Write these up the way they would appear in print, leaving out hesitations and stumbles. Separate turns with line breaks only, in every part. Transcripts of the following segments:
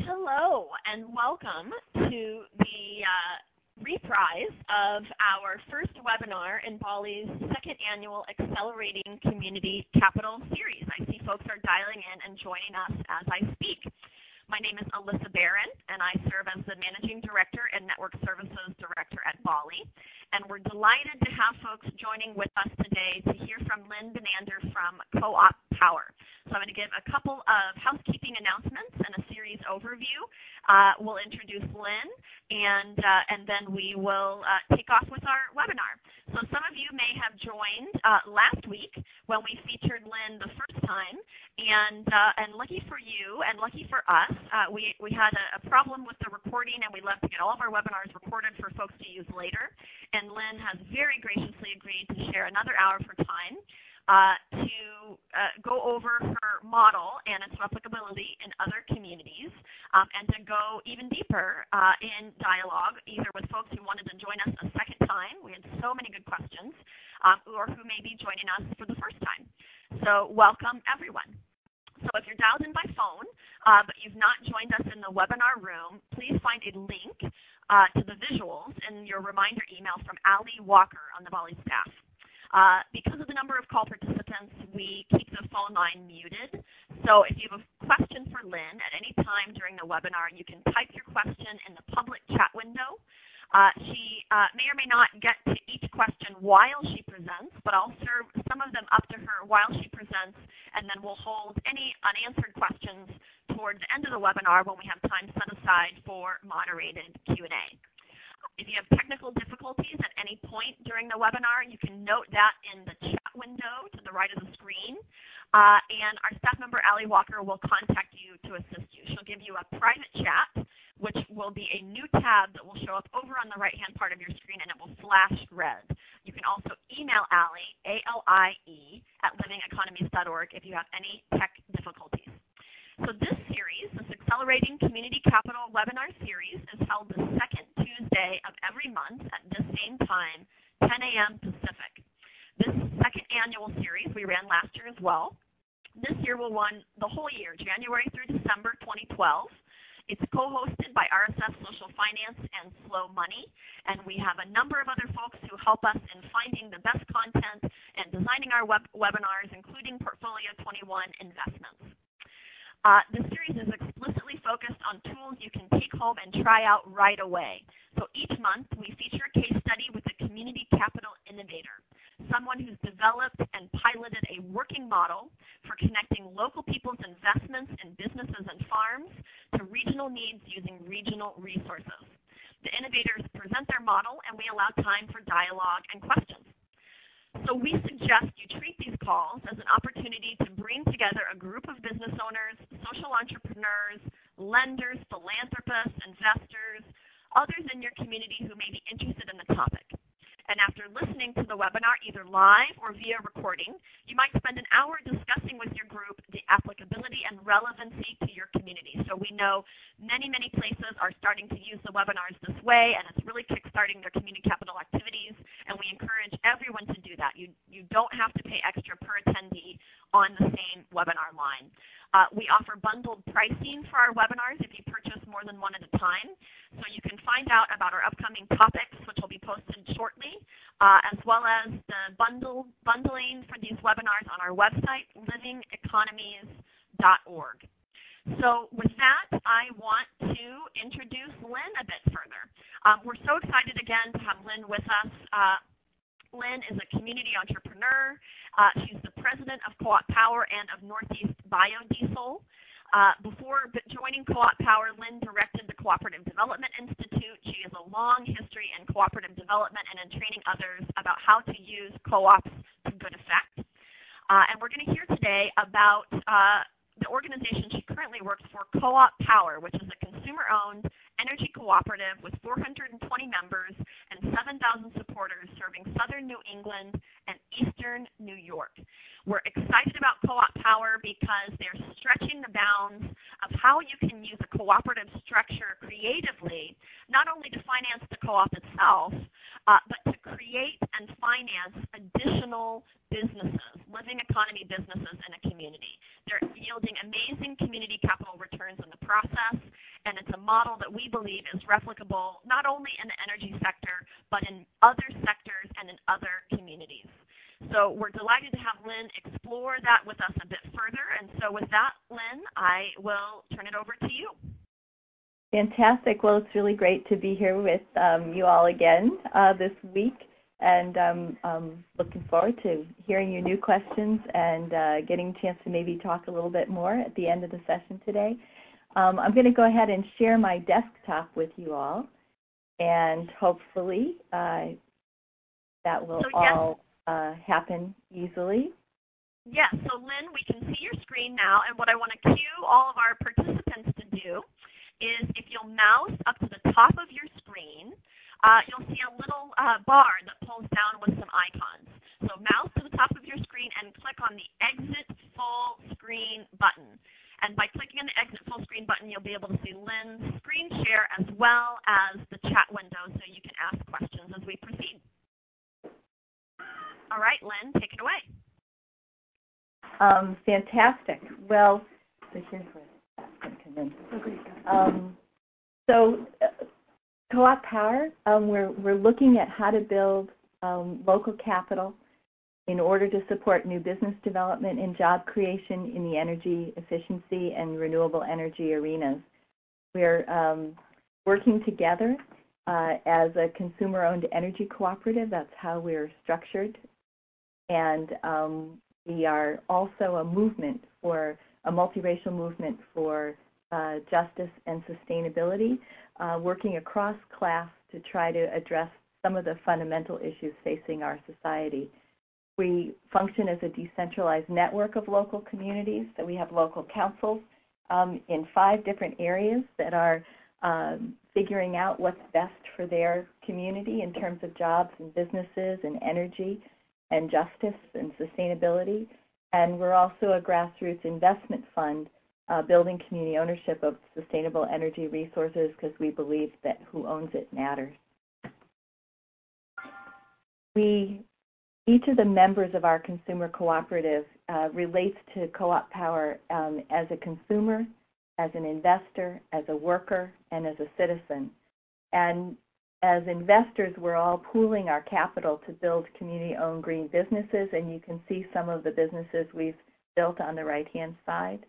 Hello and welcome to the reprise of our first webinar in BALLE's second annual Accelerating Community Capital Series. I see folks are dialing in and joining us as I speak. My name is Alyssa Barron, and I serve as the Managing Director and Network Services Director at BALLE. And we're delighted to have folks joining with us today to hear from Lynn Benander from Coop Power. So I'm going to give a couple of housekeeping announcements and a series overview. We'll introduce Lynn, and then we will take off with our webinar. So some of you may have joined last week when we featured Lynn the first time, and lucky for you and lucky for us, we had a problem with the recording, and we love to get all of our webinars recorded for folks to use later. And Lynn has very graciously agreed to share another hour of her time to go over her model and its applicability in other communities, and to go even deeper in dialogue, either with folks who wanted to join us a second time. We had so many good questions, or who may be joining us for the first time. So welcome, everyone. So if you're dialed in by phone, but you've not joined us in the webinar room, please find a link to the visuals in your reminder email from Ali Walker on the BALLE staff. Because of the number of call participants, we keep the phone line muted. So if you have a question for Lynn at any time during the webinar, you can type your question in the public chat window. She may or may not get to each question while she presents, but I'll serve some of them up to her while she presents, and then we'll hold any unanswered questions toward the end of the webinar when we have time set aside for moderated Q&A. If you have technical difficulties at any point during the webinar, you can note that in the chat window to the right of the screen. And our staff member, Ali Walker, will contact you to assist you. She'll give you a private chat, which will be a new tab that will show up over on the right-hand part of your screen, and it will flash red. You can also email Ali, A-L-I-E, at livingeconomies.org if you have any tech difficulties. So this series, this Accelerating Community Capital webinar series, is held the second Tuesday of every month at this same time, 10 a.m. Pacific. This second annual series we ran last year as well. This year we'll run the whole year, January through December 2012. It's co-hosted by RSF Social Finance and Slow Money, and we have a number of other folks who help us in finding the best content and designing our webinars, including Portfolio 21 investments. This series is explicitly focused on tools you can take home and try out right away. So each month we feature a case study with a community capital innovator, someone who's developed and piloted a working model for connecting local people's investments in businesses and farms to regional needs using regional resources. The innovators present their model, and we allow time for dialogue and questions. So we suggest you treat these calls as an opportunity to bring together a group of business owners, social entrepreneurs, lenders, philanthropists, investors, others in your community who may be interested in the topic. And after listening to the webinar, either live or via recording, you might spend an hour discussing with your group the applicability and relevancy to your community. So we know many, many places are starting to use the webinars this way, and it's really kickstarting their community capital activities, and we encourage everyone to do that. You don't have to pay extra per attendee on the same webinar line. We offer bundled pricing for our webinars if you purchase more than one at a time. So you can find out about our upcoming topics, which will be posted shortly, as well as the bundling for these webinars on our website, livingeconomies.org. So with that, I want to introduce Lynn a bit further. We're so excited again to have Lynn with us. Lynn is a community entrepreneur. She's the president of Coop Power and of Northeast Biodiesel. Before joining Coop Power, Lynn directed the Cooperative Development Institute. She has a long history in cooperative development and in training others about how to use co-ops to good effect. And we're going to hear today about the organization she currently works for, Coop Power, which is a consumer-owned energy cooperative with 420 members and 7,000 supporters serving southern New England and eastern New York. We're excited about Coop Power because they're stretching the bounds of how you can use a cooperative structure creatively, not only to finance the co-op itself, but to create and finance additional businesses, living economy businesses in a community. They're yielding amazing community capital returns in the process, model that we believe is replicable not only in the energy sector, but in other sectors and in other communities. So we're delighted to have Lynn explore that with us a bit further. And so with that, Lynn, I will turn it over to you.
Fantastic. Well, it's really great to be here with you all again this week. And I'm looking forward to hearing your new questions and getting a chance to maybe talk a little bit more at the end of the session today. I'm going to go ahead and share my desktop with you all. And hopefully that will all happen easily.
Yes, so Lynn, we can see your screen now, and what I want to cue all of our participants to do is if you'll mouse up to the top of your screen, you'll see a little bar that pulls down with some icons. So mouse to the top of your screen and click on the Exit Full Screen button. And by clicking on the Exit Full Screen button, you'll be able to see Lynn's screen share as well as the chat window so you can ask questions as we proceed. All right, Lynn, take it away.
Fantastic. Well, so here's where that's going to come in. So Co-op Power, we're looking at how to build local capital in order to support new business development and job creation in the energy efficiency and renewable energy arenas. We're working together as a consumer-owned energy cooperative. That's how we're structured. And we are also a movement for a multiracial movement for justice and sustainability, working across class to try to address some of the fundamental issues facing our society. We function as a decentralized network of local communities. So we have local councils in 5 different areas that are figuring out what's best for their community in terms of jobs and businesses and energy and justice and sustainability. And we're also a grassroots investment fund building community ownership of sustainable energy resources because we believe that who owns it matters. Each of the members of our consumer cooperative relates to Co-op Power as a consumer, as an investor, as a worker, and as a citizen. And as investors, we're all pooling our capital to build community-owned green businesses, and you can see some of the businesses we've built on the right-hand side.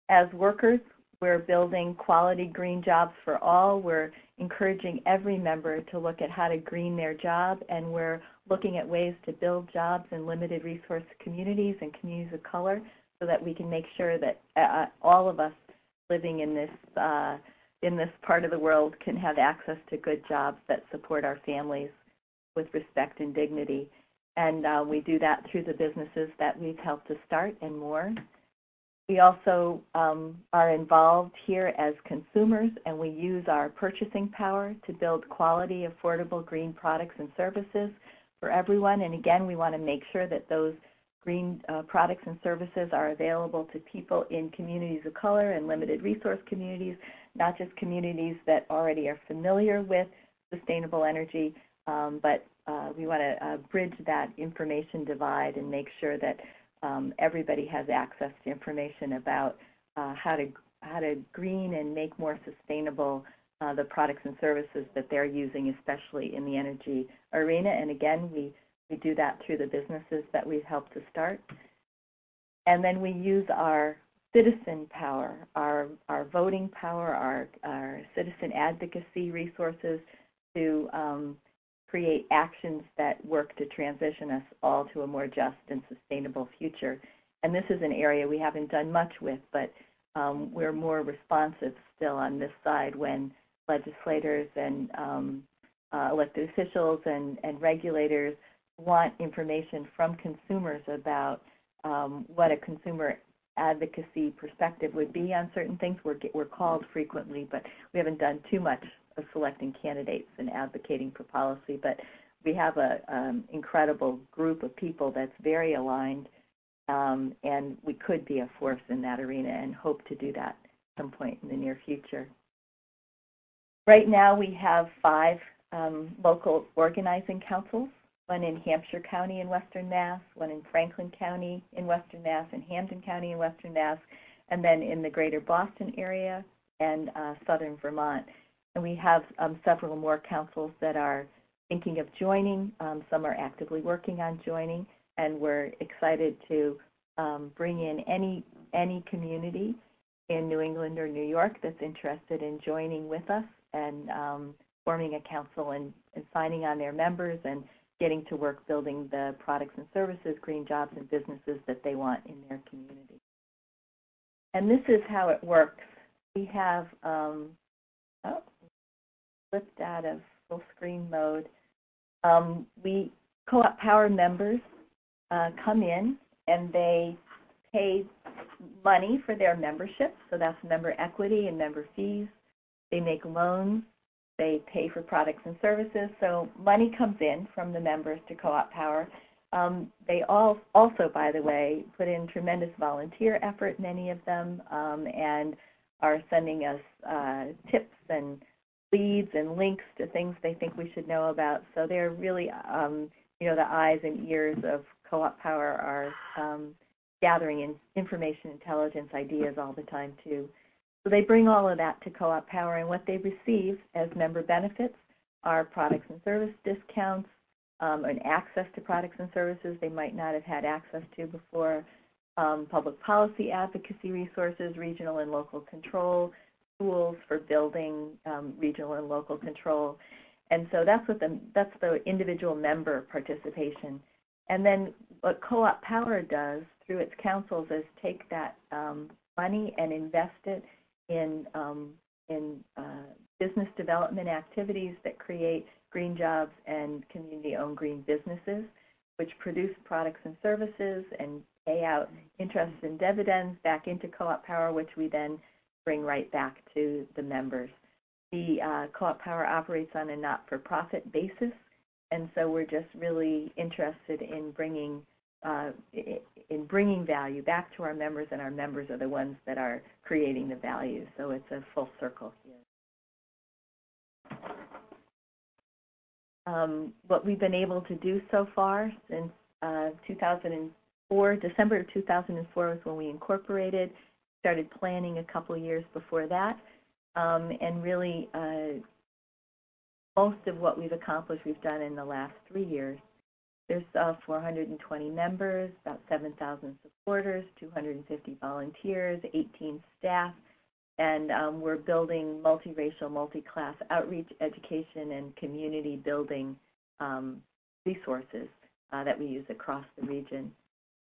As workers, we're building quality green jobs for all. We're encouraging every member to look at how to green their job, and we're looking at ways to build jobs in limited resource communities and communities of color so that we can make sure that all of us living in this part of the world can have access to good jobs that support our families with respect and dignity. And we do that through the businesses that we've helped to start and more. We also are involved here as consumers, and we use our purchasing power to build quality, affordable green products and services for everyone. And again, we want to make sure that those green products and services are available to people in communities of color and limited resource communities, not just communities that already are familiar with sustainable energy, but we want to bridge that information divide and make sure that everybody has access to information about how to green and make more sustainable the products and services that they're using, especially in the energy arena. And again, we do that through the businesses that we've helped to start. And then we use our citizen power, our voting power, our citizen advocacy resources to create actions that work to transition us all to a more just and sustainable future. And this is an area we haven't done much with, but we're more responsive still on this side when legislators and elected officials and regulators want information from consumers about what a consumer advocacy perspective would be on certain things. We're called frequently, but we haven't done too much of selecting candidates and advocating for policy. But we have an incredible group of people that's very aligned, and we could be a force in that arena and hope to do that at some point in the near future. Right now we have 5 local organizing councils, one in Hampshire County in Western Mass, one in Franklin County in Western Mass, and Hampden County in Western Mass, and then in the greater Boston area, and southern Vermont. And we have several more councils that are thinking of joining. Some are actively working on joining, and we're excited to bring in any community in New England or New York that's interested in joining with us and forming a council and signing on their members and getting to work building the products and services, green jobs, and businesses that they want in their community. And this is how it works. We have, flipped out of full screen mode. Co-op Power members come in and they pay money for their membership, so that's member equity and member fees. They make loans. They pay for products and services. So money comes in from the members to Co-op Power. They also, by the way, put in tremendous volunteer effort, many of them, and are sending us tips and leads and links to things they think we should know about. So they're really, the eyes and ears of Co-op Power are gathering in information, intelligence, ideas all the time, too. So they bring all of that to Co-op Power, and what they receive as member benefits are products and service discounts, and access to products and services they might not have had access to before, public policy advocacy resources, regional and local control, tools for building regional and local control. And so that's the individual member participation. And then what Co-op Power does through its councils is take that money and invest it in business development activities that create green jobs and community-owned green businesses, which produce products and services and pay out interest and dividends back into Co-op Power, which we then bring right back to the members. The Co-op Power operates on a not-for-profit basis, and so we're just really interested in bringing value back to our members, and our members are the ones that are creating the value. So it's a full circle here. What we've been able to do so far since 2004, December of 2004 was when we incorporated, started planning a couple years before that, and really most of what we've accomplished we've done in the last 3 years. There's 420 members, about 7,000 supporters, 250 volunteers, 18 staff, and we're building multiracial, multi-class outreach, education, and community building resources that we use across the region.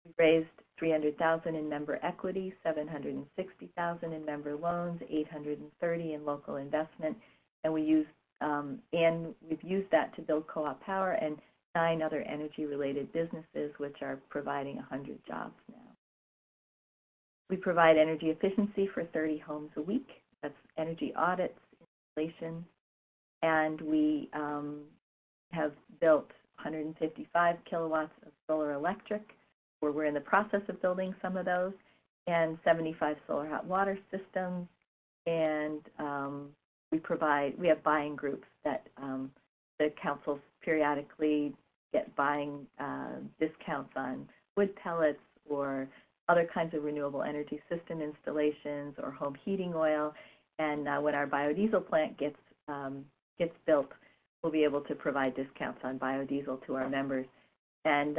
We raised $300,000 in member equity, $760,000 in member loans, $830 in local investment, and we've used that to build Co-op Power and 9 other energy-related businesses, which are providing 100 jobs now. We provide energy efficiency for 30 homes a week. That's energy audits, installation, and we have built 155 kilowatts of solar electric, where we're in the process of building some of those, and 75 solar hot water systems, and we have buying groups that the councils periodically get buying discounts on wood pellets or other kinds of renewable energy system installations or home heating oil. And when our biodiesel plant gets built, we'll be able to provide discounts on biodiesel to our members. And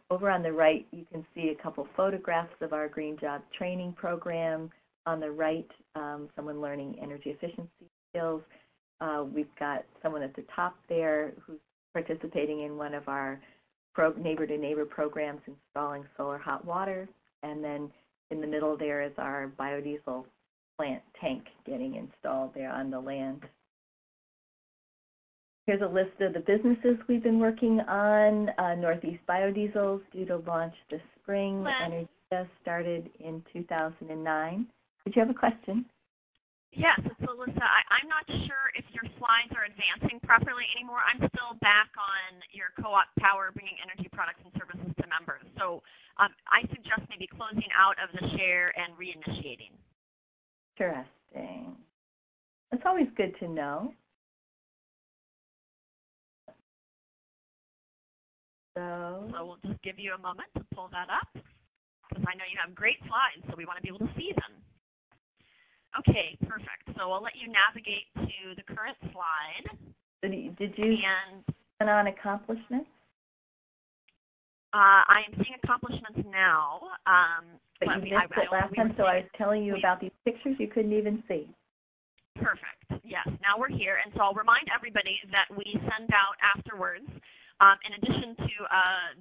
over on the right, you can see a couple photographs of our Green Job Training Program. On the right, someone learning energy efficiency skills. We've got someone at the top there who's participating in one of our neighbor-to-neighbor programs installing solar hot water. And then in the middle there is our biodiesel plant tank getting installed there on the land. Here's a list of the businesses we've been working on. Northeast Biodiesel is due to launch this spring.
Lynn.
Energia started in 2009. Did you have a question?
Yes, it's Alyssa. I'm not sure if your slides are advancing properly anymore. I'm still back on your Co-op Power bringing energy products and services to members. So I suggest maybe closing out of the share and reinitiating.
Interesting. That's always good to know. So
we'll just give you a moment to pull that up, because I know you have great slides, so we want to be able to see them. Okay, perfect. So I'll let you navigate to the current slide.
Did you turn on accomplishments?
I am seeing accomplishments now.
But you missed it last time, so I was telling you about these pictures you couldn't even see.
Perfect. Yes, now we're here. And so I'll remind everybody that we send out afterwards, in addition to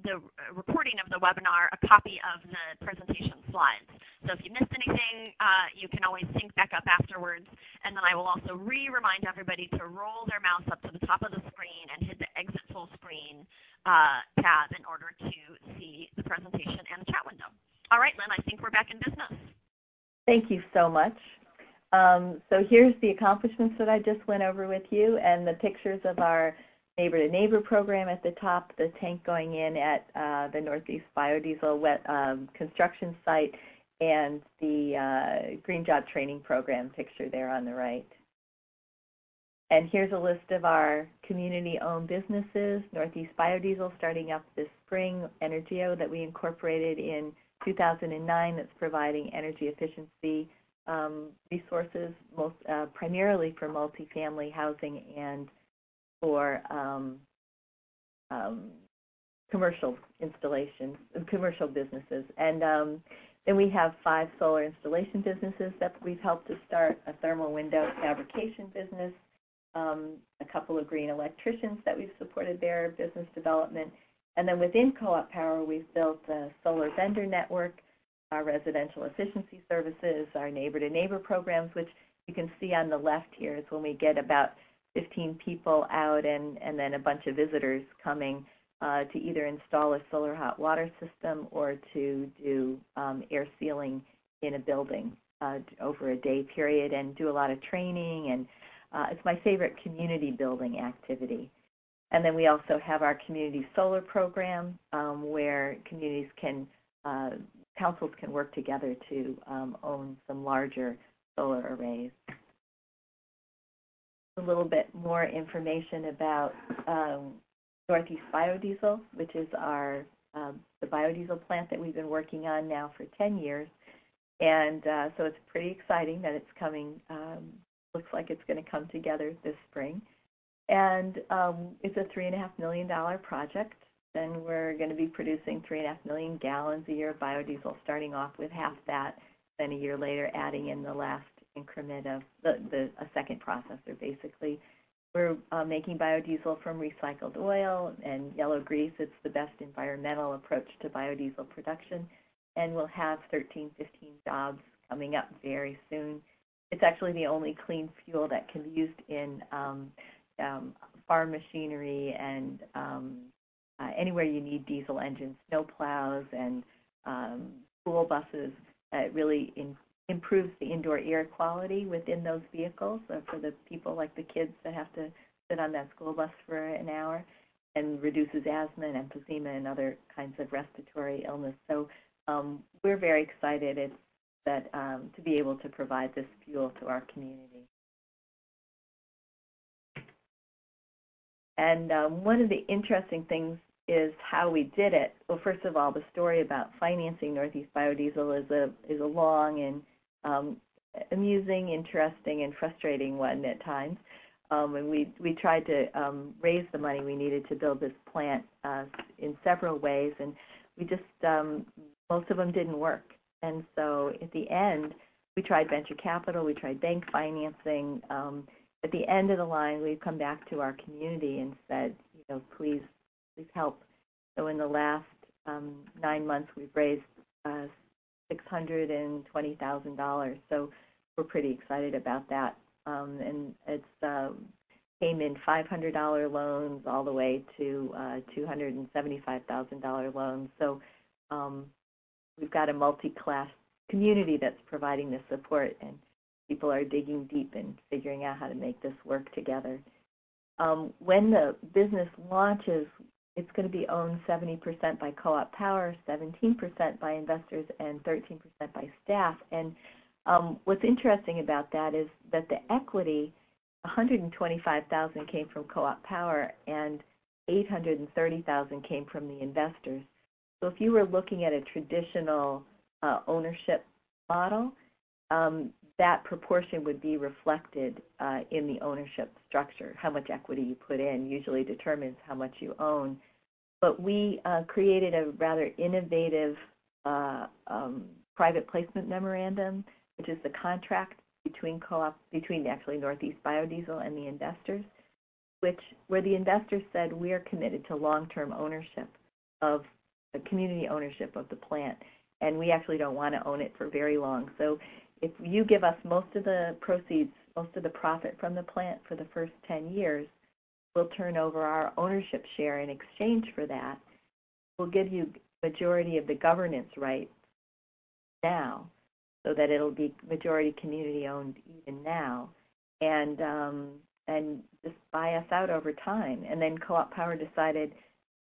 the recording of the webinar, a copy of the presentation slides. So if you missed anything, you can always sync back up afterwards. And then I will also remind everybody to roll their mouse up to the top of the screen and hit the Exit Full Screen tab in order to see the presentation and the chat window. All right, Lynn, I think we're back in business.
Thank you so much. So here's the accomplishments that I just went over with you, and the pictures of our neighbor-to-neighbor program at the top, the tank going in at the Northeast Biodiesel construction site, and the Green Job Training Program picture there on the right. And here's a list of our community-owned businesses. Northeast Biodiesel starting up this spring, Energio that we incorporated in 2009 that's providing energy efficiency resources, primarily for multifamily housing and for commercial installations, commercial businesses. And then we have 5 solar installation businesses that we've helped to start, a thermal window fabrication business, a couple of green electricians that we've supported their business development. And then within Co-op Power, we've built a solar vendor network, our residential efficiency services, our neighbor-to-neighbor programs, which you can see on the left here is when we get about 15 people out and then a bunch of visitors coming to either install a solar hot water system or to do air sealing in a building over a day period and do a lot of training. And it's my favorite community building activity. And then we also have our community solar program where communities can, councils can work together to own some larger solar arrays. A little bit more information about Northeast Biodiesel, which is our the biodiesel plant that we've been working on now for 10 years. And so it's pretty exciting that it's coming, looks like it's going to come together this spring. And it's a $3.5 million project. Then we're going to be producing 3.5 million gallons a year of biodiesel, starting off with half that, then a year later adding in the last increment of a second processor, basically. We're making biodiesel from recycled oil and yellow grease. It's the best environmental approach to biodiesel production. And we'll have 15 jobs coming up very soon. It's actually the only clean fuel that can be used in farm machinery and anywhere you need diesel engines, snow plows and school buses. It really improves the indoor air quality within those vehicles for the people like the kids that have to sit on that school bus for an hour, and reduces asthma and emphysema and other kinds of respiratory illness. So we're very excited to be able to provide this fuel to our community. And one of the interesting things is how we did it. Well, first of all, the story about financing Northeast Biodiesel is a long and amusing, interesting, and frustrating one at times. And we tried to raise the money we needed to build this plant in several ways, and we just most of them didn't work. And so at the end, we tried venture capital, we tried bank financing. At the end of the line, we've come back to our community and said, please help. So in the last 9 months, we've raised $620,000. So we're pretty excited about that. And it's came in $500 loans all the way to $275,000 loans. So we've got a multi-class community that's providing this support, and people are digging deep and figuring out how to make this work together. When the business launches, it's going to be owned 70% by Co-op Power, 17% by investors, and 13% by staff. And what's interesting about that is that the equity, $125,000 came from Co-op Power, and $830,000 came from the investors. So if you were looking at a traditional ownership model, that proportion would be reflected in the ownership structure. How much equity you put in usually determines how much you own. But we created a rather innovative private placement memorandum, which is the contract between actually Northeast Biodiesel and the investors, where the investors said we are committed to long-term ownership of community ownership of the plant, and we actually don't want to own it for very long. So if you give us most of the proceeds, most of the profit from the plant for the first 10 years, we'll turn over our ownership share in exchange for that. We'll give you majority of the governance rights now, so that it'll be majority community owned even now, and just buy us out over time. And then Co-op Power decided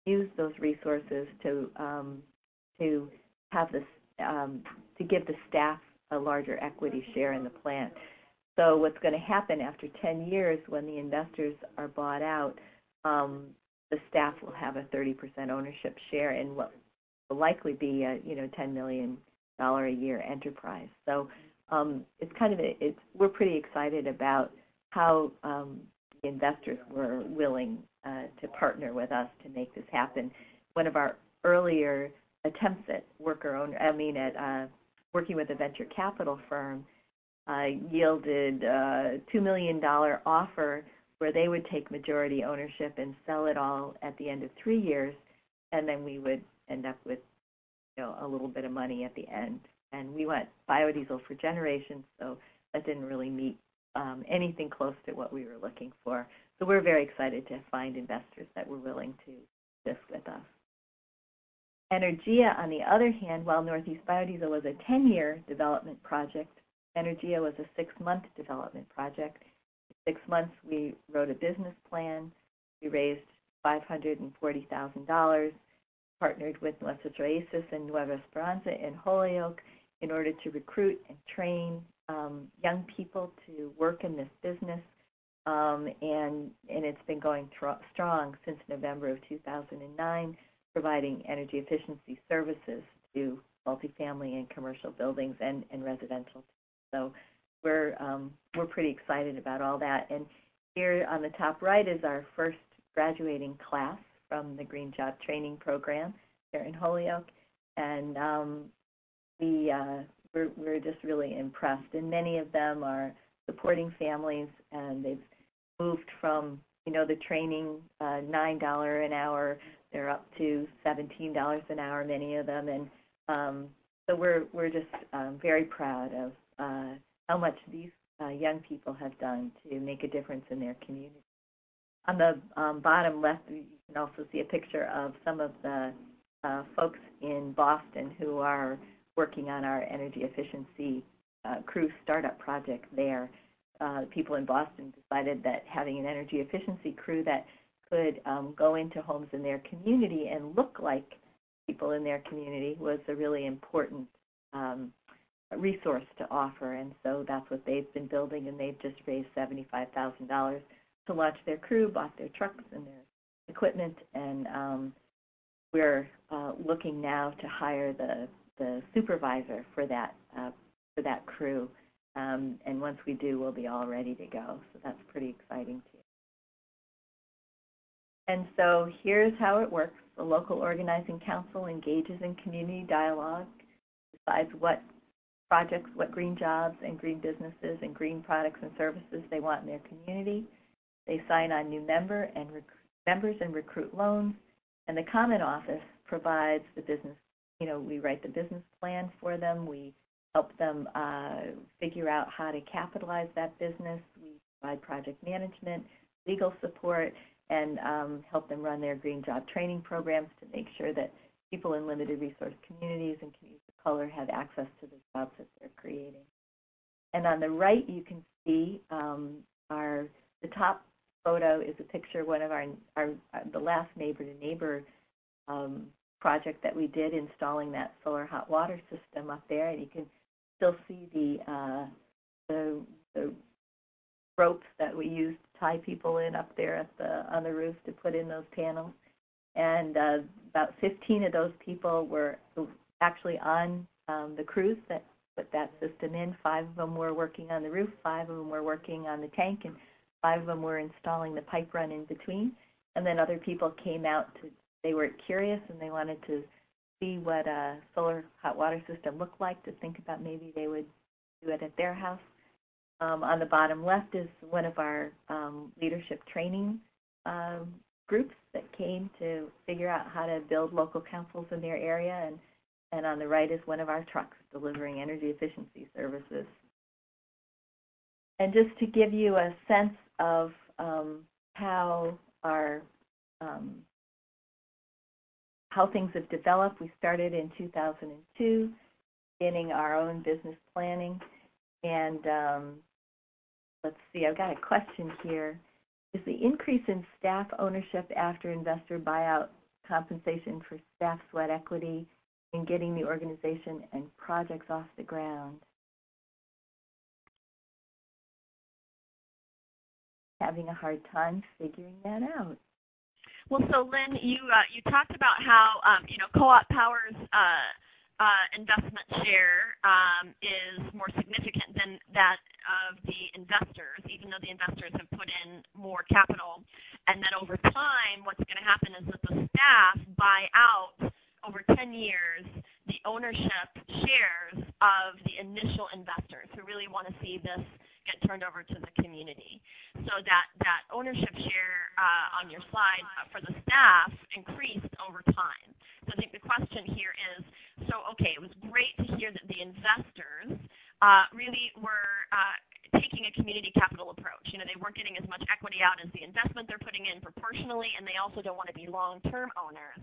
to use those resources to have this to give the staff a larger equity share in the plant. So what's going to happen after 10 years, when the investors are bought out, the staff will have a 30% ownership share in what will likely be a $10 million a year enterprise. So it's kind of we're pretty excited about how the investors were willing to partner with us to make this happen. One of our earlier attempts at working with a venture capital firm yielded a $2 million offer where they would take majority ownership and sell it all at the end of 3 years, and then we would end up with a little bit of money at the end. And we went biodiesel for generations, so that didn't really meet anything close to what we were looking for. So we're very excited to find investors that were willing to do this with us. Energia, on the other hand, while Northeast Biodiesel was a 10-year development project, Energia was a 6-month development project. In 6 months, we wrote a business plan. We raised $540,000, partnered with Nuestras Raíces and Nueva Esperanza in Holyoke in order to recruit and train young people to work in this business. And it's been going strong since November of 2009, providing energy efficiency services to multifamily and commercial buildings and residential. So we're pretty excited about all that. And here on the top right is our first graduating class from the Green Job Training Program here in Holyoke, and we're just really impressed. And many of them are supporting families, and they've moved from the training $9 an hour. They're up to $17 an hour, many of them, and so we're just very proud of how much these young people have done to make a difference in their community. On the bottom left, you can also see a picture of some of the folks in Boston who are working on our energy efficiency crew startup project there. People in Boston decided that having an energy efficiency crew that could go into homes in their community and look like people in their community was a really important resource to offer, and so that's what they've been building, and they've just raised $75,000 to launch their crew, bought their trucks and their equipment, and we're looking now to hire the supervisor for that crew, and once we do, we'll be all ready to go. So that's pretty exciting too. And so here's how it works. The local organizing council engages in community dialogue, decides what projects, what green jobs and green businesses and green products and services they want in their community. They sign on new members and recruit loans, and the Common Office provides the business. We write the business plan for them. We help them figure out how to capitalize that business. We provide project management, legal support, and help them run their green job training programs to make sure that people in limited resource communities and communities of color have access to the jobs that they're creating. And on the right, you can see the top photo is a picture of one of the last neighbor-to-neighbor project that we did, installing that solar hot water system up there, and you can still see the ropes that we used to tie people in up there on the roof to put in those panels. And about 15 of those people were actually on the crews that put that system in. 5 of them were working on the roof, 5 of them were working on the tank, and 5 of them were installing the pipe run in between. And then other people came out they were curious and they wanted to see what a solar hot water system looked like, to think about maybe they would do it at their house. On the bottom left is one of our leadership training groups that came to figure out how to build local councils in their area, and on the right is one of our trucks delivering energy efficiency services. And just to give you a sense of how things have developed, we started in 2002, beginning our own business planning. And let's see, I've got a question here. Is the increase in staff ownership after investor buyout compensation for staff sweat equity in getting the organization and projects off the ground? Having a hard time figuring that out.
Well, so Lynn, you talked about how Co-op Power's investment share is more significant than that of the investors, even though the investors have put in more capital, and that over time what's going to happen is that the staff buy out over 10 years the ownership shares of the initial investors who really want to see this get turned over to the community. So that ownership share on your slide for the staff increased over time. So I think the question here is, so okay, it was great to hear that the investors really were taking a community capital approach. You know, they weren't getting as much equity out as the investment they're putting in proportionally, and they also don't want to be long-term owners.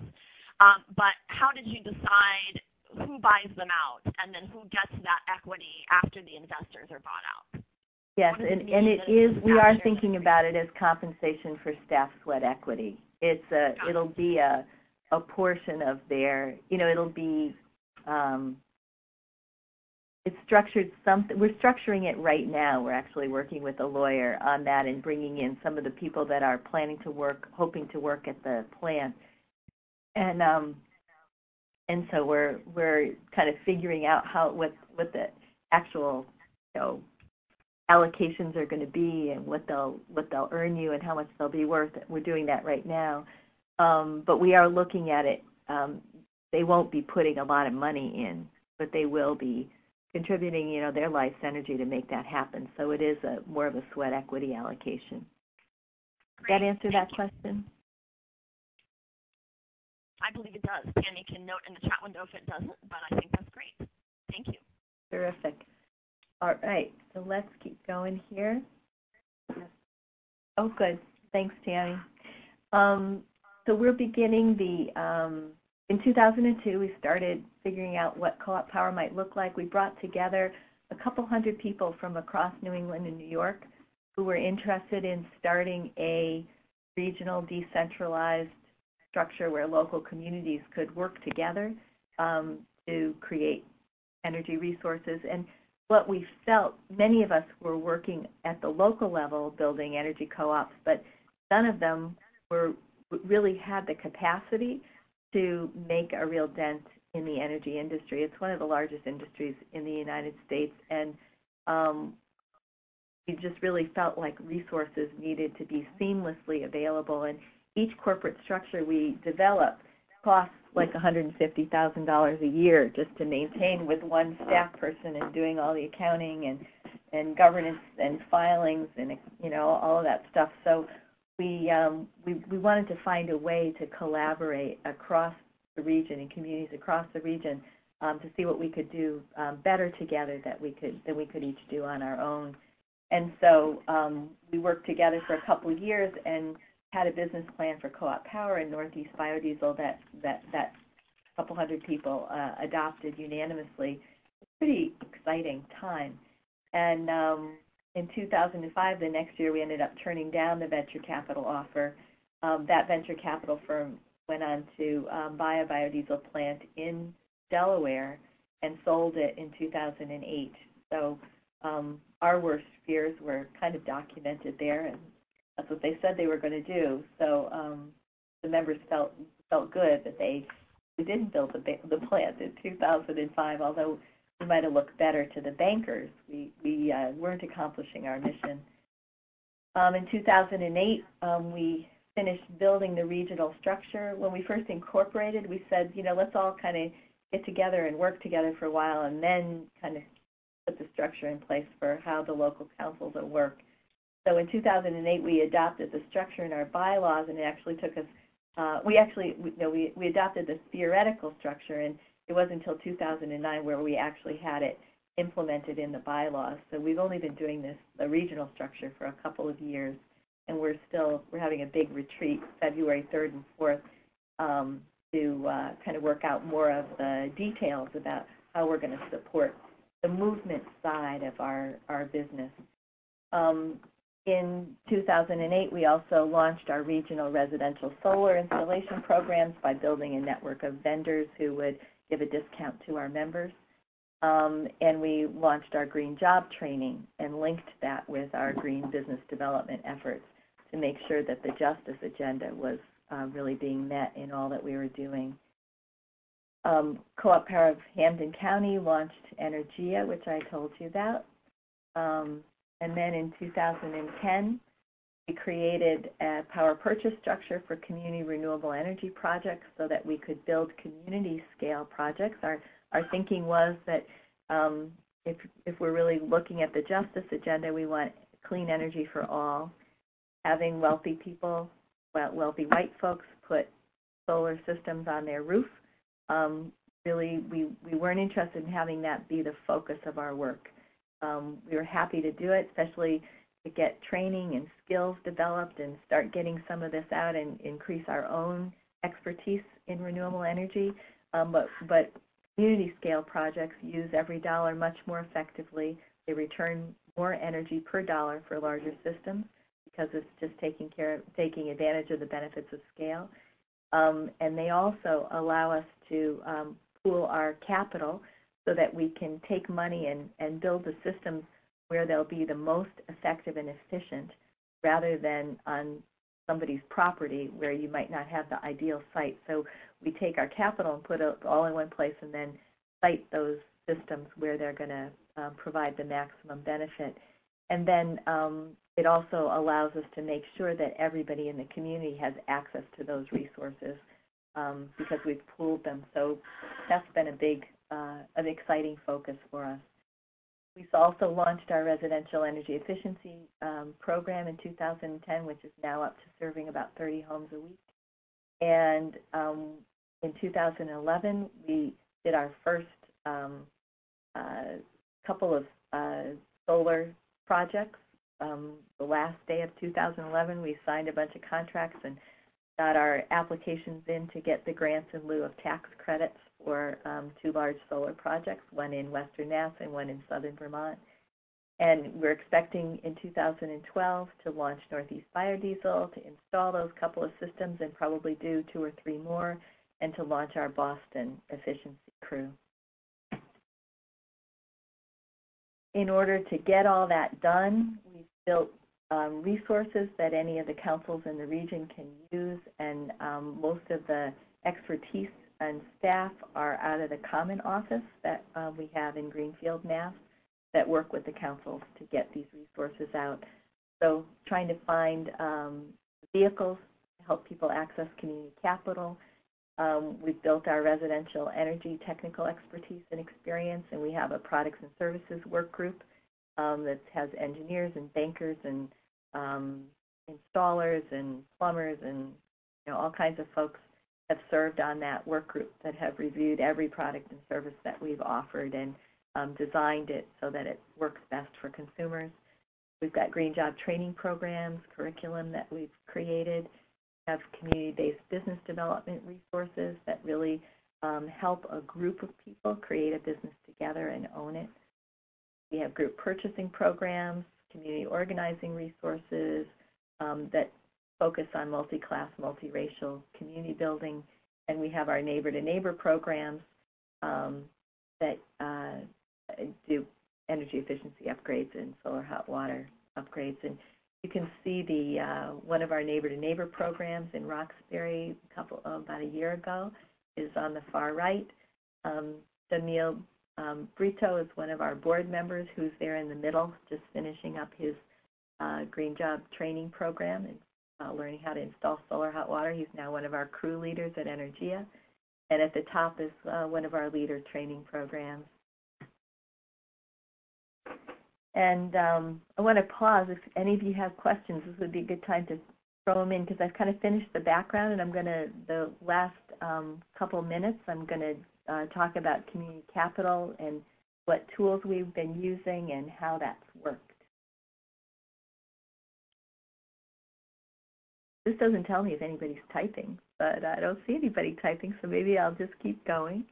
But how did you decide who buys them out and then who gets that equity after the investors are bought out?
Yes, and it is, we are thinking about it as compensation for staff sweat equity. It'll be a portion of their, it'll be, it's structured we're structuring it right now. We're actually working with a lawyer on that and bringing in some of the people that are planning to work, hoping to work at the plant. And so we're kind of figuring out what the actual, allocations are going to be and what they'll earn you and how much they'll be worth. We're doing that right now, but we are looking at it. They won't be putting a lot of money in, but they will be contributing, their life's energy to make that happen. So it is more of a sweat equity allocation. Does that answer that question?
I believe it does. Tammy can note in the chat window if it doesn't, but I think that's great. Thank you.
Terrific. All right, so let's keep going here. Oh, good. Thanks, Tammy. So we're beginning in 2002, we started figuring out what Co-op Power might look like. We brought together a couple hundred people from across New England and New York who were interested in starting a regional decentralized structure where local communities could work together to create energy resources. And what we felt, many of us were working at the local level building energy co-ops, but none of them really had the capacity to make a real dent in the energy industry. It's one of the largest industries in the United States, and we just really felt like resources needed to be seamlessly available. And each corporate structure we developed costs like $150,000 a year just to maintain with one staff person and doing all the accounting and governance and filings and all of that stuff. So we wanted to find a way to collaborate across the region and communities across the region to see what we could do better together than we could each do on our own. And so we worked together for a couple of years and had a business plan for Co-op Power and Northeast Biodiesel that couple hundred people adopted unanimously. It's a pretty exciting time. And in 2005, the next year, we ended up turning down the venture capital offer. That venture capital firm went on to buy a biodiesel plant in Delaware and sold it in 2008. So our worst fears were kind of documented there, and that's what they said they were going to do. So the members felt good that they didn't build the plant in 2005, although we might have looked better to the bankers. We weren't accomplishing our mission. In 2008, we finished building the regional structure. When we first incorporated, we said, let's all kind of get together and work together for a while and then kind of put the structure in place for how the local councils will work. So in 2008, we adopted the structure in our bylaws, and it actually took us, we adopted the theoretical structure, and it wasn't until 2009 where we actually had it implemented in the bylaws. So we've only been doing the regional structure for a couple of years, and we're having a big retreat February 3rd and 4th to kind of work out more of the details about how we're going to support the movement side of our business. In 2008, we also launched our regional residential solar installation programs by building a network of vendors who would give a discount to our members. And we launched our green job training and linked that with our green business development efforts to make sure that the justice agenda was really being met in all that we were doing. Co-op Power of Hampden County launched Energia, which I told you about. And then in 2010, we created a power purchase structure for community renewable energy projects so that we could build community scale projects. Our thinking was that if we're really looking at the justice agenda, we want clean energy for all. Having wealthy people, wealthy white folks put solar systems on their roof. Really, we weren't interested in having that be the focus of our work. We were happy to do it, especially to get training and skills developed and start getting some of this out and increase our own expertise in renewable energy. But community scale projects use every dollar much more effectively. They return more energy per dollar for larger systems because it's just taking advantage of the benefits of scale. And they also allow us to pool our capital so that we can take money and build the systems where they'll be the most effective and efficient rather than on somebody's property where you might not have the ideal site. So we take our capital and put it all in one place and then site those systems where they're going to provide the maximum benefit. And then it also allows us to make sure that everybody in the community has access to those resources because we've pooled them. So that's been a big, an exciting focus for us. We also launched our residential energy efficiency program in 2010, which is now up to serving about 30 homes a week. And in 2011, we did our first couple of solar projects. The last day of 2011, we signed a bunch of contracts and got our applications in to get the grants in lieu of tax credits for 2 large solar projects, one in Western Mass and one in Southern Vermont. And we're expecting in 2012 to launch Northeast Biodiesel, to install those couple of systems and probably do 2 or 3 more, and to launch our Boston efficiency crew. In order to get all that done, we've built resources that any of the councils in the region can use, and most of the expertise and staff are out of the common office that we have in Greenfield, Mass, that work with the councils to get these resources out. So trying to find vehicles to help people access community capital. We've built our residential energy technical expertise and experience, and we have a products and services work group that has engineers and bankers and installers and plumbers and all kinds of folks have served on that work group that have reviewed every product and service that we've offered and designed it so that it works best for consumers. We've got green job training programs, curriculum that we've created. We have community-based business development resources that really help a group of people create a business together and own it. We have group purchasing programs, community organizing resources that focus on multi-class, multiracial community building, and we have our neighbor-to-neighbor programs that do energy efficiency upgrades and solar hot water upgrades. And you can see the one of our neighbor-to-neighbor programs in Roxbury about a year ago is on the far right. The meal Brito is one of our board members who's there in the middle, just finishing up his green job training program and learning how to install solar hot water. He's now one of our crew leaders at Energia. And at the top is one of our leader training programs. And I want to pause. If any of you have questions, this would be a good time to throw them in, because I've kind of finished the background, and I'm going to, the last couple minutes, I'm going to talk about community capital and what tools we've been using and how that's worked. This doesn't tell me if anybody's typing, but I don't see anybody typing, so maybe I'll just keep going.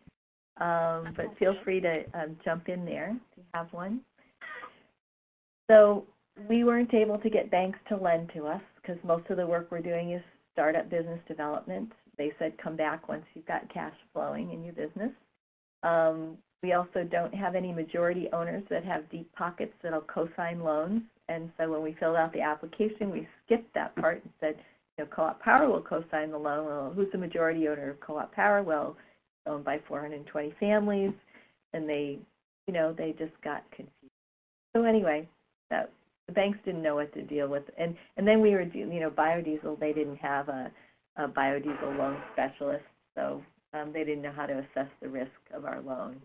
But feel free to jump in there if you have one. So we weren't able to get banks to lend to us because most of the work we're doing is startup business development. They said come back once you've got cash flowing in your business. We also don't have any majority owners that have deep pockets that'll co-sign loans. And so when we filled out the application, we skipped that part and said, you know, Co-op Power will co-sign the loan. Well, who's the majority owner of Co-op Power? Well, it's owned by 420 families, and they, you know, they just got confused. So anyway, the banks didn't know what to deal with, and then we were, you know, biodiesel. They didn't have a biodiesel loan specialist, so they didn't know how to assess the risk of our loan.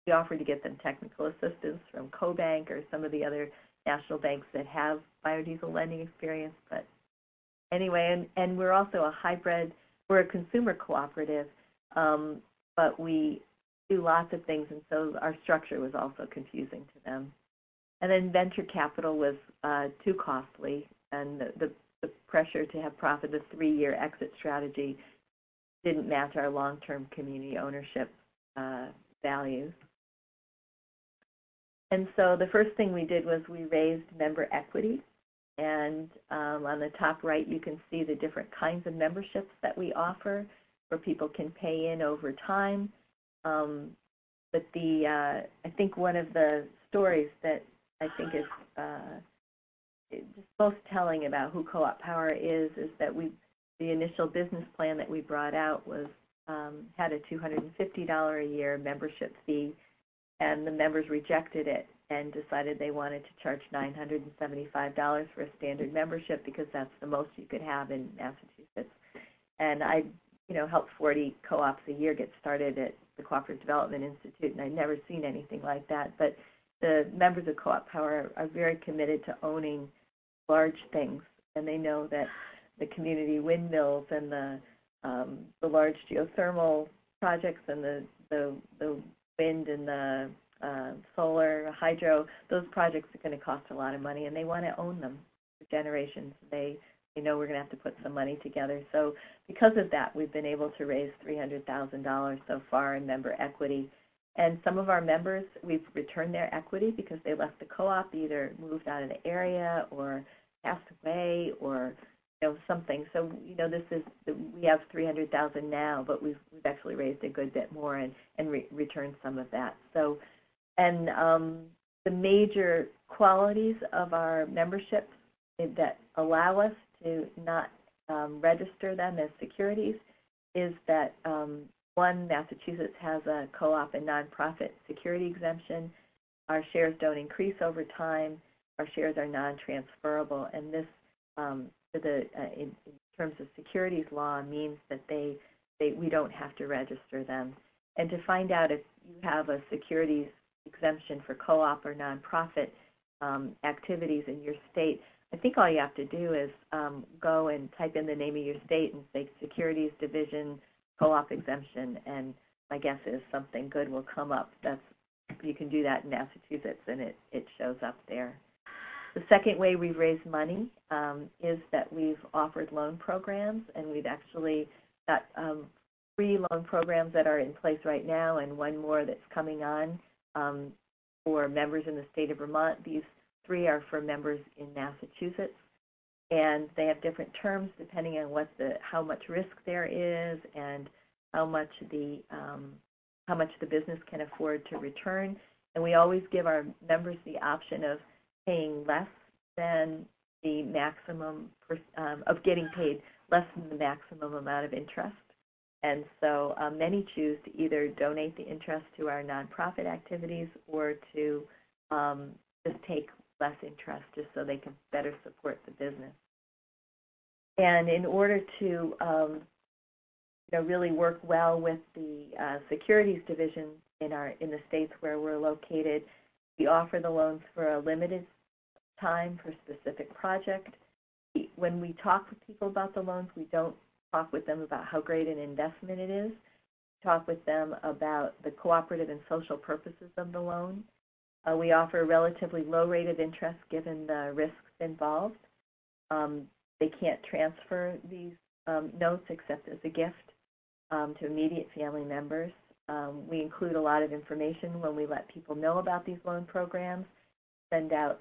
We offered to get them technical assistance from CoBank or some of the other national banks that have biodiesel lending experience. But anyway, and we're also a hybrid. We're a consumer cooperative, but we do lots of things, and so our structure was also confusing to them. And then venture capital was too costly, and the pressure to have profit, the 3-year exit strategy, didn't match our long-term community ownership values. And so the first thing we did was we raised member equity. And on the top right, you can see the different kinds of memberships that we offer where people can pay in over time. But I think one of the stories that I think is just most telling about who Co-op Power is that the initial business plan that we brought out was had a $250 a year membership fee, and the members rejected it and decided they wanted to charge $975 for a standard membership because that's the most you could have in Massachusetts. And I, you know, helped 40 co-ops a year get started at the Cooperative Development Institute, and I'd never seen anything like that. But the members of Co-op Power are very committed to owning large things, and they know that the community windmills and the large geothermal projects and the wind and the solar, hydro, those projects are going to cost a lot of money, and they want to own them for generations. They know we're going to have to put some money together. So because of that, we've been able to raise $300,000 so far in member equity. And some of our members, we've returned their equity because they left the co-op, either moved out of the area or passed away or something. So this is we have $300,000 now, but we've actually raised a good bit more and returned some of that. So, and the major qualities of our memberships that allow us to not register them as securities is that one, Massachusetts has a co-op and nonprofit security exemption. Our shares don't increase over time. Our shares are non-transferable, and this, in terms of securities law, means that we don't have to register them. And to find out if you have a securities exemption for co-op or nonprofit activities in your state, I think all you have to do is go and type in the name of your state and say Securities Division Co-op exemption, and my guess is something good will come up. You can do that in Massachusetts, and it shows up there. The second way we've raised money is that we've offered loan programs, and we've actually got 3 loan programs that are in place right now and one more that's coming on for members in the state of Vermont. These 3 are for members in Massachusetts, and they have different terms depending on how much risk there is and how much the business can afford to return. And we always give our members the option of paying less than the maximum of getting paid less than the maximum amount of interest. And so many choose to either donate the interest to our nonprofit activities or to just take less interest just so they can better support the business. And in order to really work well with the securities division in the states where we're located, we offer the loans for a limited time for a specific project. When we talk with people about the loans, we don't talk with them about how great an investment it is. We talk with them about the cooperative and social purposes of the loan. We offer a relatively low rate of interest given the risks involved. They can't transfer these notes except as a gift to immediate family members. We include a lot of information when we let people know about these loan programs, send out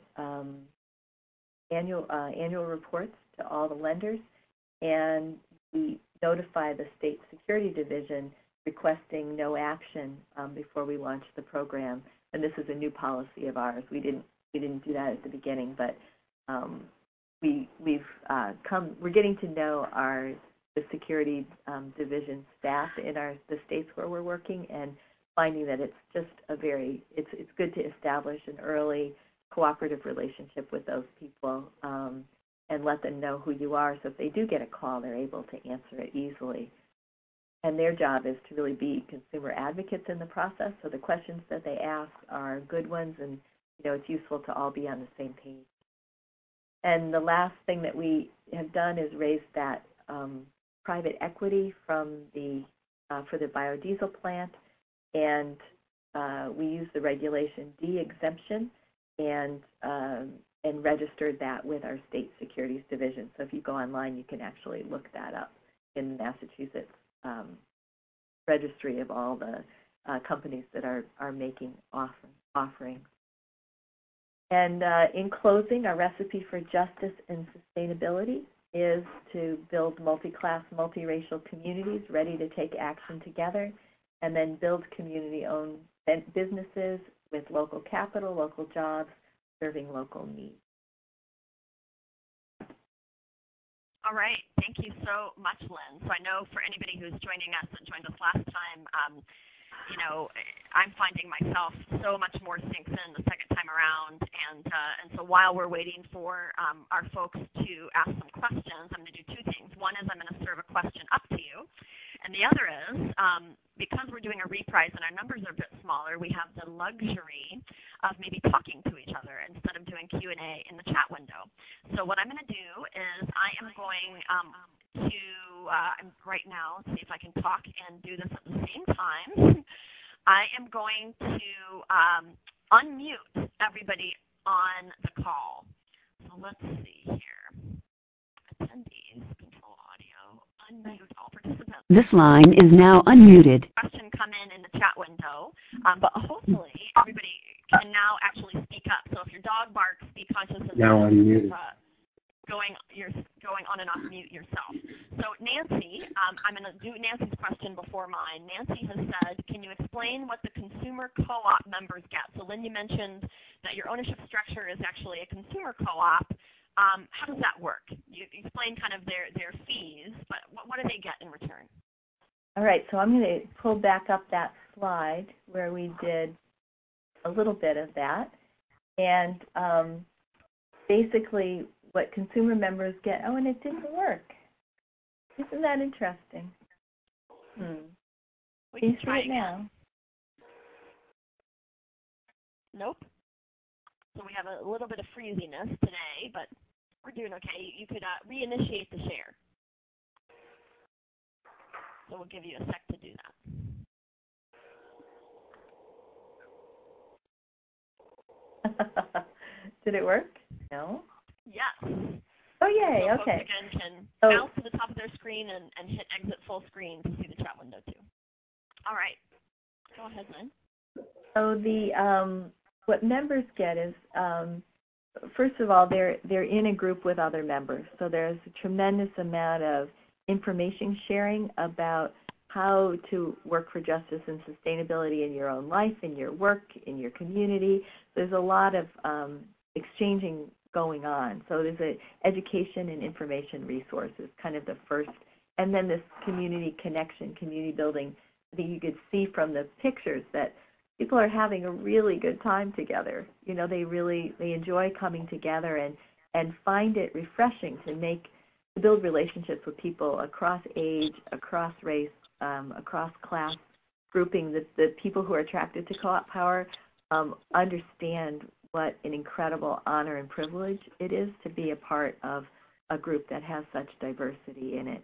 annual reports to all the lenders, and we notify the state security division requesting no action before we launch the program. And this is a new policy of ours. We didn't do that at the beginning, but we're getting to know the security division staff in the states where we're working, and finding that it's just it's good to establish an early cooperative relationship with those people and let them know who you are, so if they do get a call, they're able to answer it easily. And their job is to really be consumer advocates in the process, so the questions that they ask are good ones, and it's useful to all be on the same page. And the last thing that we have done is raise that private equity for the biodiesel plant, and we use the Regulation D exemption and registered that with our state securities division. So if you go online, you can actually look that up in Massachusetts registry of all the companies that are making offerings. And in closing, our recipe for justice and sustainability is to build multi-class, multiracial communities ready to take action together, and then build community-owned businesses with local capital, local jobs, serving local needs.
All right. Thank you so much, Lynn. So I know for anybody who's joining us that joined us last time, I'm finding myself so much more sinks in the second time around, and so while we're waiting for our folks to ask some questions, I'm going to do two things. One is I'm going to serve a question up to you, and the other is because we're doing a reprise and our numbers are a bit smaller, we have the luxury of maybe talking to each other instead of doing Q&A in the chat window. So what I'm going to do is I am going to right now see if I can talk and do this at the same time. I am going to unmute everybody on the call. So let's see here. Attendees, control audio, unmute all participants.
This line is now unmuted.
Question come in the chat window, but hopefully everybody can now actually speak up. So if your dog barks, be conscious of
now unmuted.
You're going on and off mute yourself. So Nancy, I'm going to do Nancy's question before mine. Nancy has said, can you explain what the consumer co-op members get? So Lynn, you mentioned that your ownership structure is actually a consumer co-op. How does that work? You explained kind of their fees, but what do they get in return?
All right, so I'm going to pull back up that slide where we did a little bit of that. And basically, what consumer members get, oh, and it didn't work. Isn't that interesting?
We
can
try
see it now.
Nope. So we have a little bit of freeziness today, but we're doing okay. You could reinitiate the share. So we'll give you a sec to do
that. Did it work? No?
Yes.
Oh, yay,
so
okay.
Folks again can bounce to the top of their screen and hit exit full screen to see the chat window too. All right. Go ahead, Lynn.
So what members get is, first of all, they're in a group with other members. So there's a tremendous amount of information sharing about how to work for justice and sustainability in your own life, in your work, in your community. There's a lot of exchanging going on. So there's an education and information resources, kind of the first And then this community connection, community building. I think you could see from the pictures that people are having a really good time together. You know, they enjoy coming together and find it refreshing to build relationships with people across age, across race, across class grouping. The people who are attracted to Co-op Power understand what an incredible honor and privilege it is to be a part of a group that has such diversity in it.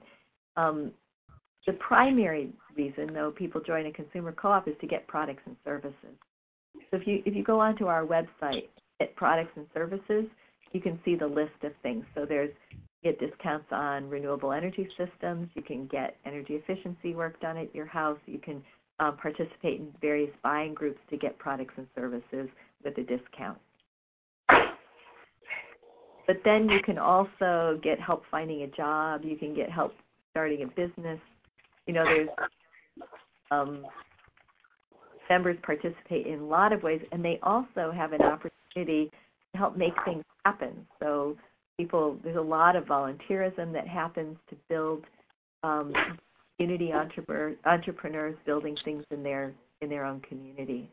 The primary reason, though, people join a consumer co-op is to get products and services. So if you go onto our website at products and services, you can see the list of things. So you get discounts on renewable energy systems. You can get energy efficiency work done at your house. You can participate in various buying groups to get products and services with a discount. But then you can also get help finding a job. You can get help starting a business. You know, there's members participate in a lot of ways, and they also have an opportunity to help make things happen. So there's a lot of volunteerism that happens to build community entrepreneurs building things in their own community.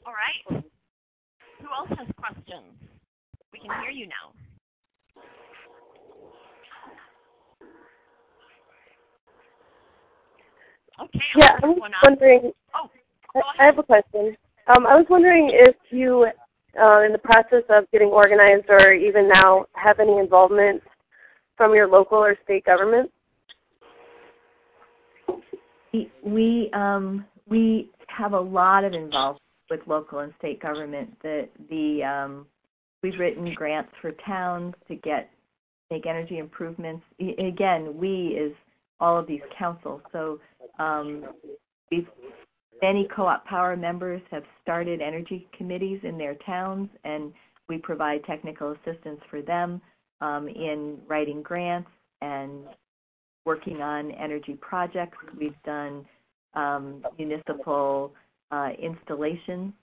All right. Who else has questions? We can hear you now. Okay.
Yeah, I was wondering. I have a question. I was wondering if you, in the process of getting organized or even now, have any involvement from your local or state government?
We have a lot of involvement with local and state government. We've written grants for towns to make energy improvements. Again, we is all of these councils. So many Co-op Power members have started energy committees in their towns, and we provide technical assistance for them in writing grants and working on energy projects. We've done municipal installations.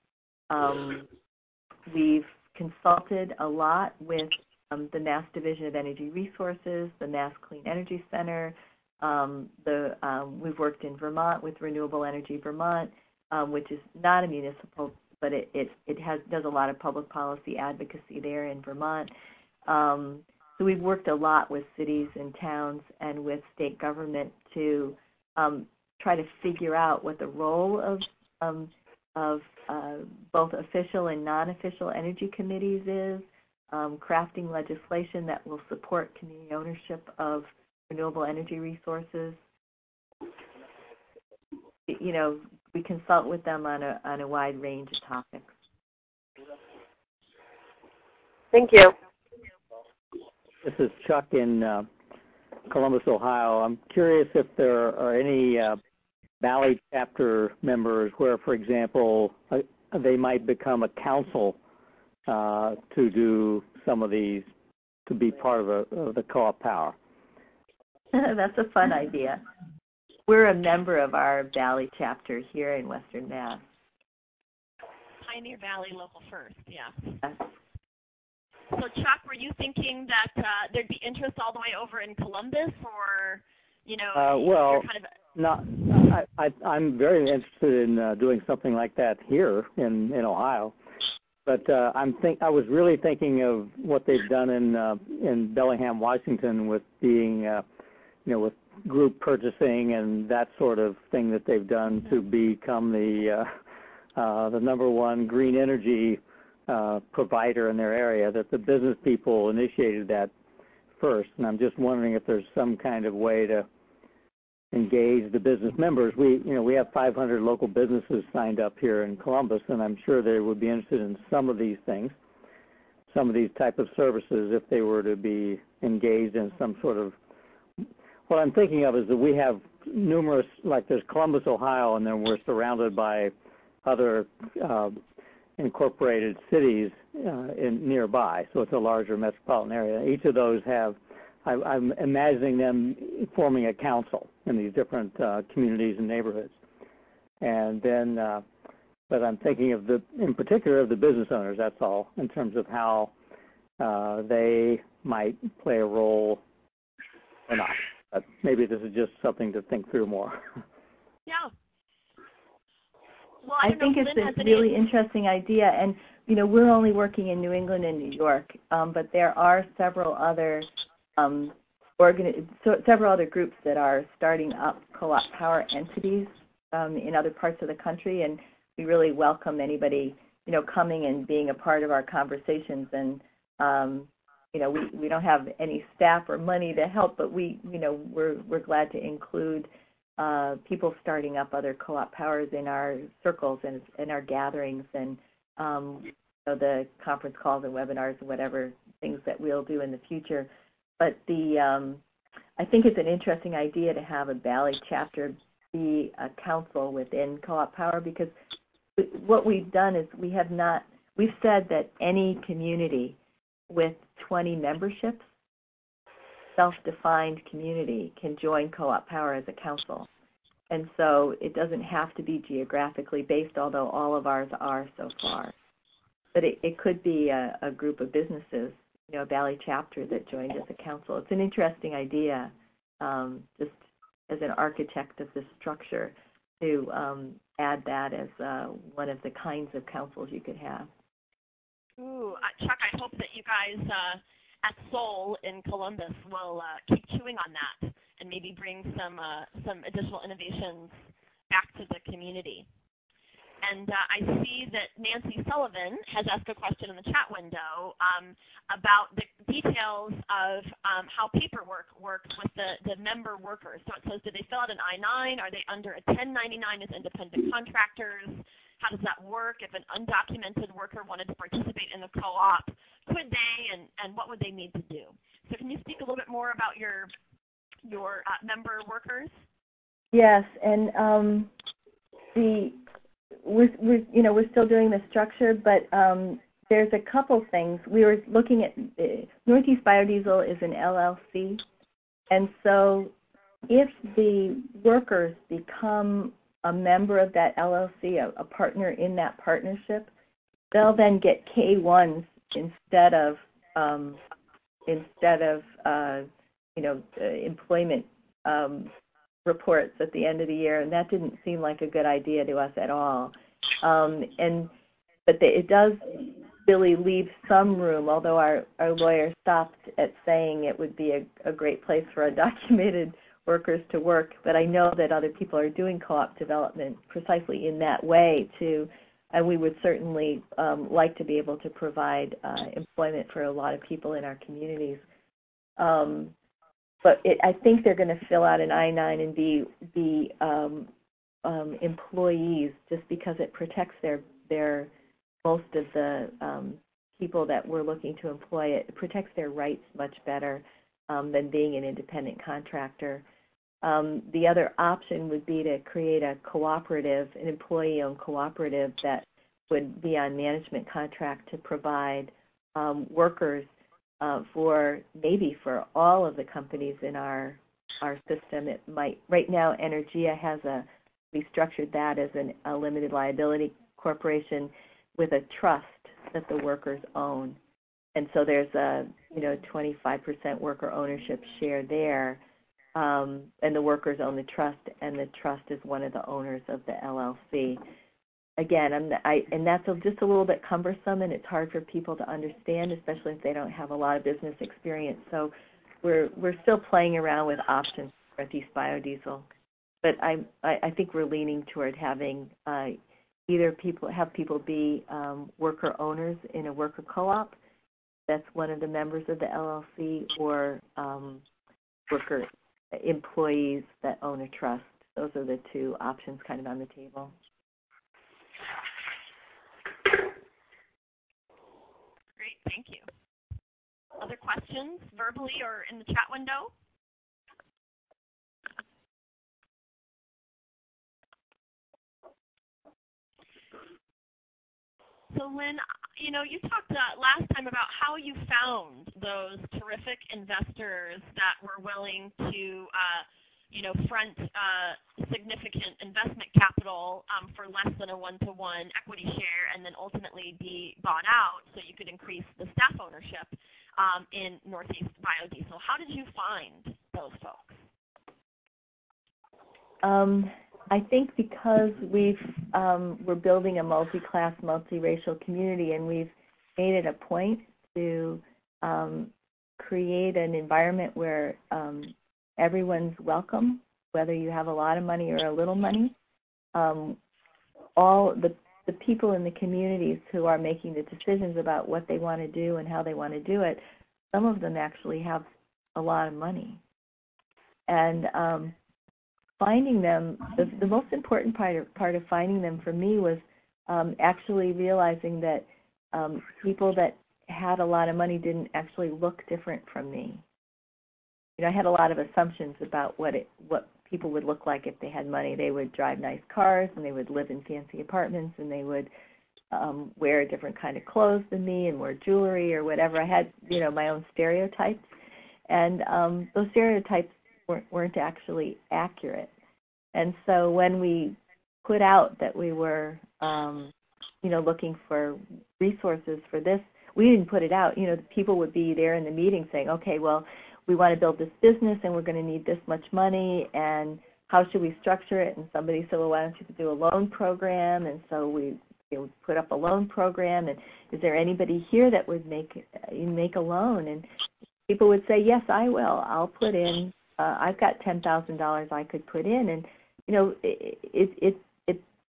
We've consulted a lot with the Mass Division of Energy Resources, the Mass Clean Energy Center. We've worked in Vermont with Renewable Energy Vermont, which is not a municipal, but it does a lot of public policy advocacy there in Vermont. So we've worked a lot with cities and towns and with state government to try to figure out what the role of both official and non-official energy committees is, crafting legislation that will support community ownership of renewable energy resources. You know, we consult with them on a wide range of topics.
Thank you.
This is Chuck in Columbus, Ohio. I'm curious if there are any BALLE chapter members where, for example, they might become a council to do some of these, to be part of the Co-op Power.
That's a fun idea. We're a member of our BALLE chapter here in Western Mass.
Pioneer Valley Local First, yeah.
Yes.
So, Chuck, were you thinking that there'd be interest all the way over in Columbus, or, you know,
well,
kind of
I'm very interested in doing something like that here in Ohio. But I was really thinking of what they've done in Bellingham, Washington, with being, with group purchasing and that sort of thing that they've done to become the #1 green energy provider in their area. That the business people initiated that first, and I'm just wondering if there's some kind of way to engage the business members. We have 500 local businesses signed up here in Columbus, and I'm sure they would be interested in some of these things, some of these type of services, if they were to be engaged in some sort of. What I'm thinking of is that we have numerous, like there's Columbus, Ohio, and then we're surrounded by other incorporated cities nearby, so it's a larger metropolitan area. Each of those I'm imagining them forming a council in these different communities and neighborhoods. And then, but I'm thinking in particular of the business owners, that's all, in terms of how they might play a role or not. But maybe this is just something to think through more.
Yeah. Well,
I think it's a really interesting idea, and we're only working in New England and New York, but there are several other several other groups that are starting up co-op power entities in other parts of the country, and we really welcome anybody coming and being a part of our conversations. And we don't have any staff or money to help, but we're glad to include people starting up other co-op powers in our circles and in our gatherings and the conference calls and webinars and whatever things that we'll do in the future. But I think it's an interesting idea to have a BALLE chapter be a council within Co-op Power, because what we've done is we've said that any community with 20 memberships, self-defined community, can join Co-op Power as a council. And so it doesn't have to be geographically based, although all of ours are so far. But it could be a group of businesses, a BALLE chapter that joined as a council. It's an interesting idea, just as an architect of this structure, to add that as one of the kinds of councils you could have.
Ooh, Chuck, I hope that you guys at Soul in Columbus will keep chewing on that and maybe bring some additional innovations back to the community. And I see that Nancy Sullivan has asked a question in the chat window about the details of how paperwork works with the member workers. So it says, do they fill out an I-9? Are they under a 1099 as independent contractors? How does that work? If an undocumented worker wanted to participate in the co-op, could they, and what would they need to do? So can you speak a little bit more about your member workers?
Yes, and we're still doing the structure, but there's a couple things. We were looking at Northeast Biodiesel is an LLC, and so if the workers become a member of that LLC, a partner in that partnership, they'll then get K-1s instead of employment reports at the end of the year, and that didn't seem like a good idea to us at all. But it does really leave some room, although our lawyer stopped at saying it would be a great place for undocumented workers to work. But I know that other people are doing co-op development precisely in that way too, and we would certainly like to be able to provide employment for a lot of people in our communities. But I think they're going to fill out an I-9 and be employees, just because it protects their most of the people that we're looking to employ. It protects their rights much better than being an independent contractor. The other option would be to create a cooperative, an employee-owned cooperative that would be on management contract to provide workers for all of the companies in our system. It might, right now Energia we structured that as a limited liability corporation with a trust that the workers own. And so there's a 25% worker ownership share there, and the workers own the trust, and the trust is one of the owners of the LLC. Again, and that's just a little bit cumbersome, and it's hard for people to understand, especially if they don't have a lot of business experience. So we're still playing around with options for Northeast Biodiesel. But I think we're leaning toward having either people be worker owners in a worker co-op that's one of the members of the LLC, or worker employees that own a trust. Those are the two options kind of on the table.
Great, thank you. Other questions, verbally or in the chat window? So Lynn, you talked last time about how you found those terrific investors that were willing to front significant investment capital for less than a one-to-one equity share and then ultimately be bought out so you could increase the staff ownership in Northeast Biodiesel. How did you find those folks?
I think because we're building a multi-class, multiracial community, and we've made it a point to create an environment where everyone's welcome, whether you have a lot of money or a little money. All the people in the communities who are making the decisions about what they want to do and how they want to do it, some of them actually have a lot of money. And finding them, the most important part of finding them for me was actually realizing that people that had a lot of money didn't actually look different from me. I had a lot of assumptions about what people would look like if they had money. They would drive nice cars, and they would live in fancy apartments, and they would wear a different kind of clothes than me and wear jewelry or whatever. I had, my own stereotypes, and those stereotypes weren't actually accurate. And so when we put out that we were, looking for resources for this, we didn't put it out. The people would be there in the meeting saying, okay, well, we want to build this business and we're going to need this much money, and how should we structure it? And somebody said, well, why don't you do a loan program? And so we put up a loan program, and is there anybody here that would make a loan? And people would say, yes, I will. I'll put in, I've got $10,000 I could put in. And,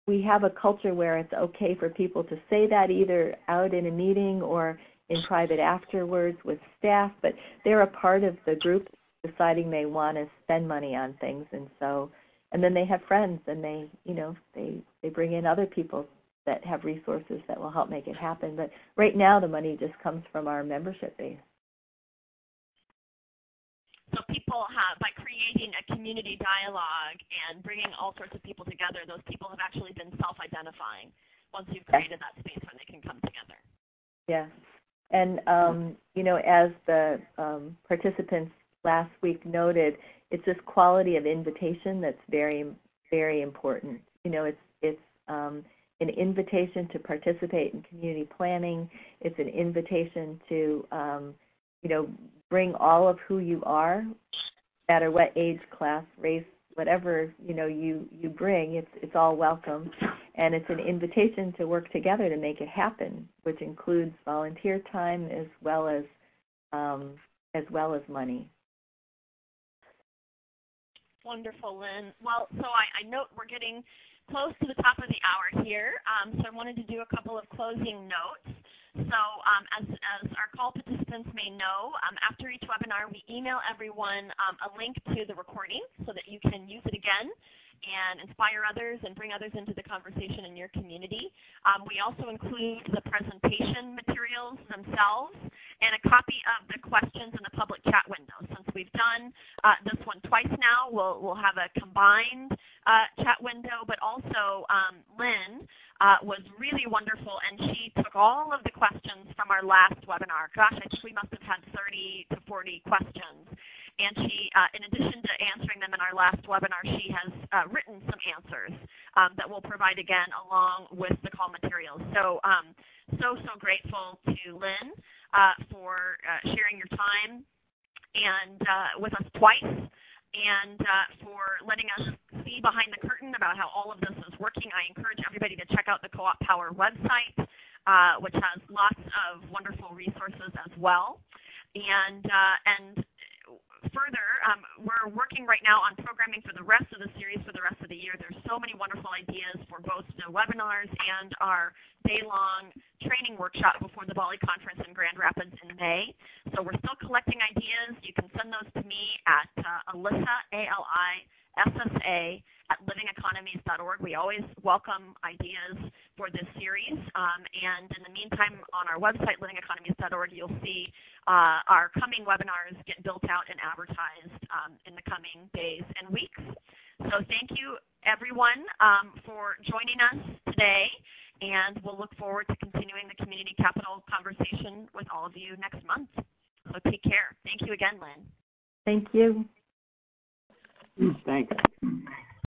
we have a culture where it's okay for people to say that either out in a meeting or in private afterwards with staff, but they're a part of the group deciding they want to spend money on things. And so, and then they have friends, and they bring in other people that have resources that will help make it happen. But right now the money just comes from our membership base.
So people have, by creating a community dialogue and bringing all sorts of people together, those people have actually been self-identifying once you've created that space where they can come together.
Yeah. And, as the participants last week noted, it's this quality of invitation that's very, very important. It's an invitation to participate in community planning. It's an invitation to, bring all of who you are, no matter what age, class, race, whatever, you bring. It's all welcome. And it's an invitation to work together to make it happen, which includes volunteer time as well as money.
Wonderful, Lynn. Well, so I note we're getting close to the top of the hour here, so I wanted to do a couple of closing notes. So as our call participants may know, after each webinar, we email everyone a link to the recording so that you can use it again and inspire others and bring others into the conversation in your community. We also include the presentation materials themselves and a copy of the questions in the public chat window. Since we've done this one twice now, we'll have a combined chat window, but also Lynn was really wonderful, and she took all of the questions from our last webinar. Gosh, I think we must have had 30 to 40 questions. And she, in addition to answering them in our last webinar, she has written some answers that we'll provide again along with the call materials. So, so grateful to Lynn for sharing your time and with us twice, and for letting us see behind the curtain about how all of this is working. I encourage everybody to check out the Coop Power website, which has lots of wonderful resources as well. And further, we're working right now on programming for the rest of the series for the rest of the year. There's so many wonderful ideas for both the webinars and our day-long training workshop before the BALLE conference in Grand Rapids in May. So we're still collecting ideas. You can send those to me at Alyssa, ALISSA, at livingeconomies.org. We always welcome ideas for this series. And in the meantime, on our website, livingeconomies.org, you'll see our coming webinars get built out and advertised in the coming days and weeks. So thank you, everyone, for joining us today. And we'll look forward to continuing the community capital conversation with all of you next month. So take care. Thank you again, Lynn.
Thank you.
Thanks.